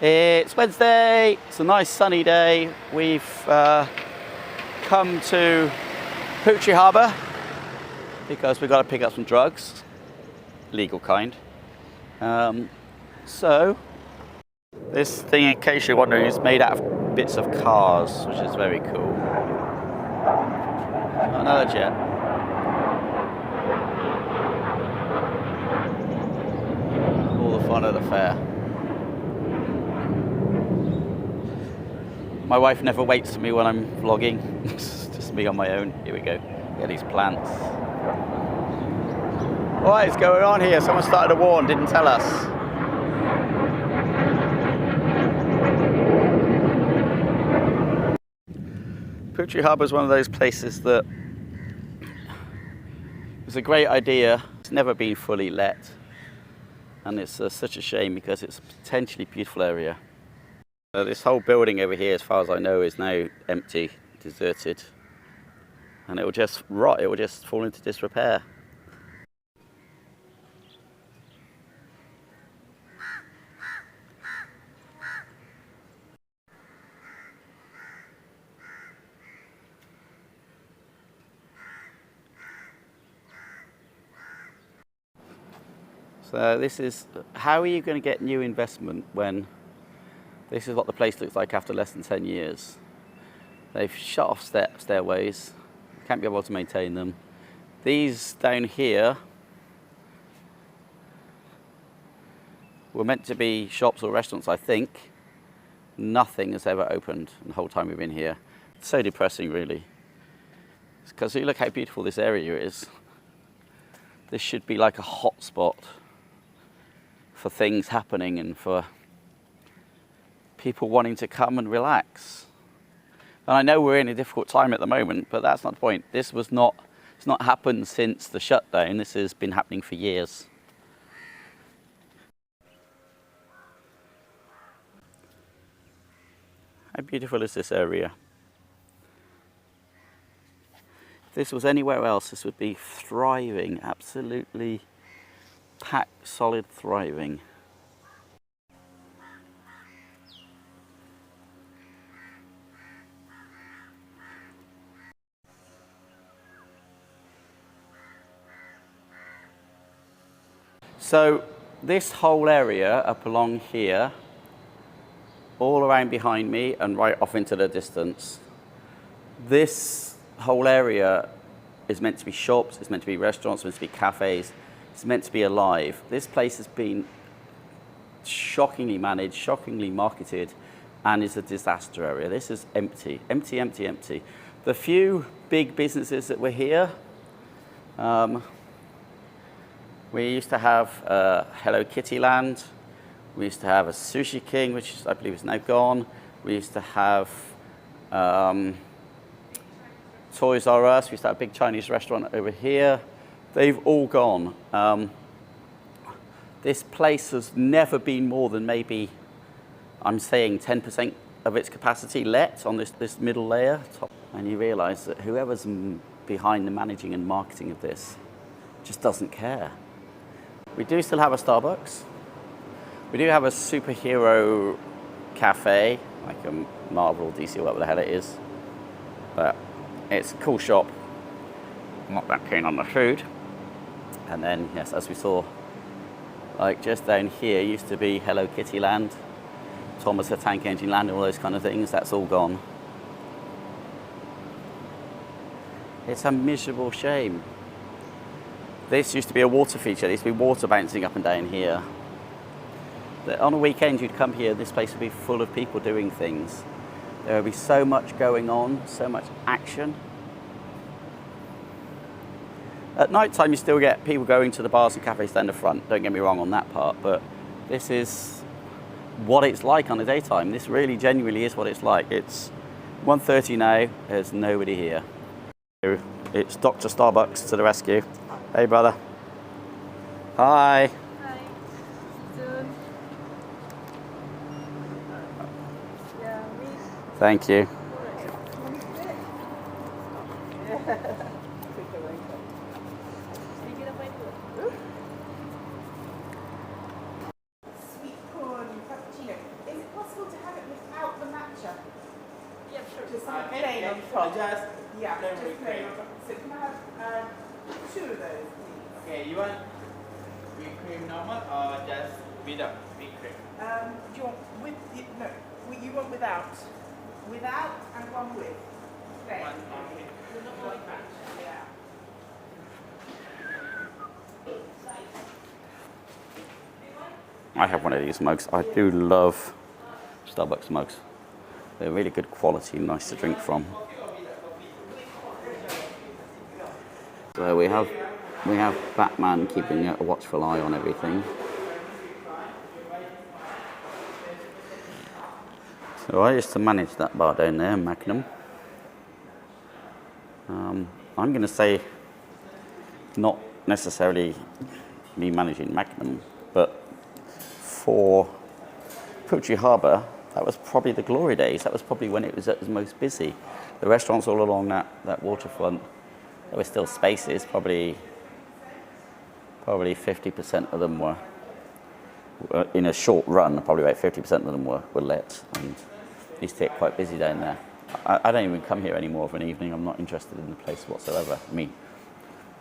It's Wednesday, it's a nice sunny day. We've come to Puteri Harbour because we've got to pick up some drugs, legal kind. So, this thing, in case you're wondering, is made out of bits of cars, which is very cool. Another jet. All the fun of the fair. My wife never waits for me when I'm vlogging. It's just me on my own. Here we go. Get these plants. What is going on here? Someone started a war and didn't tell us. Puteri Harbour is one of those places that was a great idea. It's never been fully let. And it's such a shame because it's a potentially beautiful area. This whole building over here, as far as I know, is now empty, deserted. And it will just rot, it will just fall into disrepair. So this is, how are you going to get new investment when this is what the place looks like after less than 10 years? They've shut off stairways, can't be able to maintain them. These down here were meant to be shops or restaurants, I think. Nothing has ever opened in the whole time we've been here. It's so depressing, really. Because you look how beautiful this area is. This should be like a hot spot for things happening and for people wanting to come and relax. And I know we're in a difficult time at the moment, but that's not the point. It's not happened since the shutdown. This has been happening for years. How beautiful is this area? If this was anywhere else, this would be thriving, absolutely packed, solid, thriving. So this whole area up along here, all around behind me and right off into the distance, this whole area is meant to be shops, it's meant to be restaurants, it's meant to be cafes, it's meant to be alive. This place has been shockingly managed, shockingly marketed, and is a disaster area. This is empty, empty, empty, empty. The few big businesses that were here, we used to have Hello Kitty Land. We used to have a Sushi King, which I believe is now gone. We used to have Toys R Us. We used to have a big Chinese restaurant over here. They've all gone. This place has never been more than maybe, I'm saying 10% of its capacity let on this middle layer. And you realize that whoever's behind the managing and marketing of this just doesn't care. We do still have a Starbucks. We do have a superhero cafe, like a Marvel, DC, whatever the hell it is. But it's a cool shop. I'm not that keen on the food. And then, yes, as we saw, like just down here used to be Hello Kitty Land, Thomas the Tank Engine Land, and all those kind of things. That's all gone. It's a miserable shame. This used to be a water feature. There used to be water bouncing up and down here. On a weekend, you'd come here, this place would be full of people doing things. There would be so much going on, so much action. At night time, you still get people going to the bars and cafes down the front. Don't get me wrong on that part, but this is what it's like on the daytime. This really genuinely is what it's like. It's 1:30 now, there's nobody here. It's Dr. Starbucks to the rescue. Hey, brother. Hi. Hi. Soon. Yeah, me. Thank you. Sweet corn cappuccino. Is it plain from. Just Yeah, plain just whipped plain. cream. So can I have 2 of those, please? Okay, you want whipped cream normal or just without whipped cream? Do you want with? No, you want without. Without and one with. Plain. One with. Yeah. I have one of these mugs. I do love Starbucks mugs. They're really good quality, nice to drink from. So we have Batman keeping a watchful eye on everything. So I used to manage that bar down there, Magnum. I'm going to say not necessarily me managing Magnum, but for Puteri Harbour, that was probably the glory days. That was probably when it was at its most busy. The restaurants all along that waterfront, there were still spaces. Probably 50% of them were in a short run. Probably about 50% of them were let, and used to get quite busy down there. I don't even come here anymore of an evening. I'm not interested in the place whatsoever. I mean,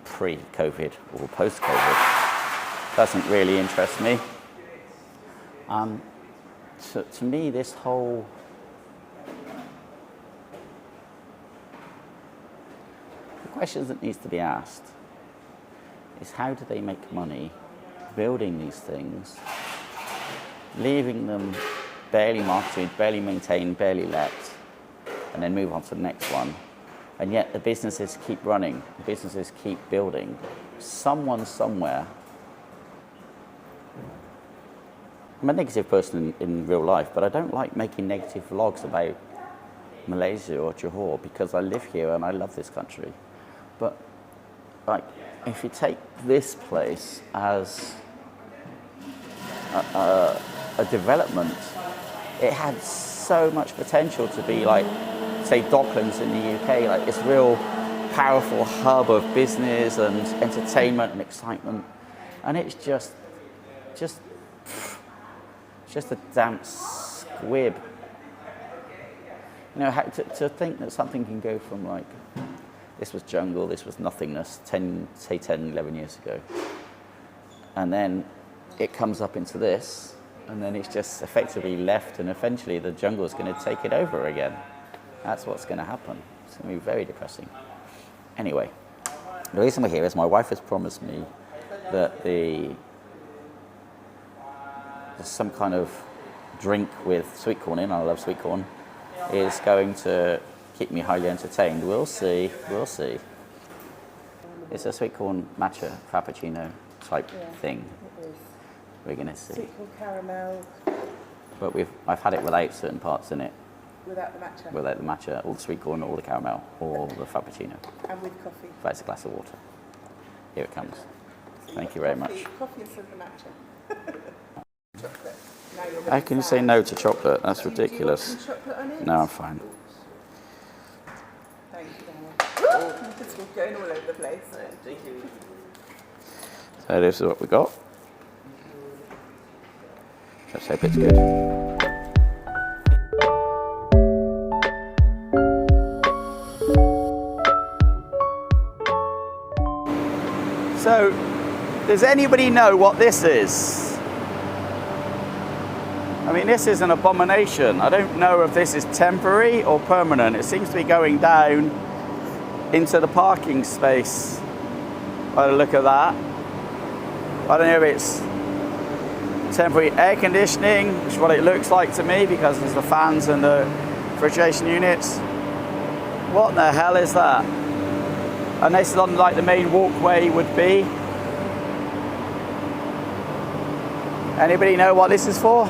pre-COVID or post-COVID doesn't really interest me. To me, this whole the question that needs to be asked is how do they make money building these things, leaving them barely marketed, barely maintained, barely let, and then move on to the next one, and yet the businesses keep running, the businesses keep building. Someone somewhere. I'm a negative person in real life, but I don't like making negative vlogs about Malaysia or Johor because I live here and I love this country. But like, if you take this place as a development, it had so much potential to be like, say, Docklands in the UK, like this real powerful hub of business and entertainment and excitement, and it's just a damp squib. You know, to think that something can go from like, this was jungle, this was nothingness 10, 11 years ago, and then it comes up into this, and then it's just effectively left, and eventually the jungle is going to take it over again. That's what's going to happen. It's going to be very depressing. Anyway, the reason we're here is my wife has promised me that there's some kind of drink with sweet corn in, I love sweet corn, is going to keep me highly entertained. We'll see, we'll see. It's a sweet corn matcha frappuccino type thing. It is. We're going to see. Sweet corn caramel. But I've had it without certain parts in it. Without the matcha. Without the matcha, all the sweet corn, all the caramel, all the frappuccino. And with coffee. That's a glass of water. Here it comes. Thank you very much. Coffee instead of the matcha. Chocolate. Now you're How can you say no to chocolate? That's ridiculous. Do you want some chocolate on it? No, I'm fine. Thank you, Daniel. It's all going all over the place. Thank you. So this is what we got. Let's hope it's good. So, does anybody know what this is? I mean, this is an abomination. I don't know if this is temporary or permanent. It seems to be going down into the parking space by the look of that. I don't know if it's temporary air conditioning, which is what it looks like to me because there's the fans and the refrigeration units. What the hell is that? And this is on like the main walkway would be. Anybody know what this is for?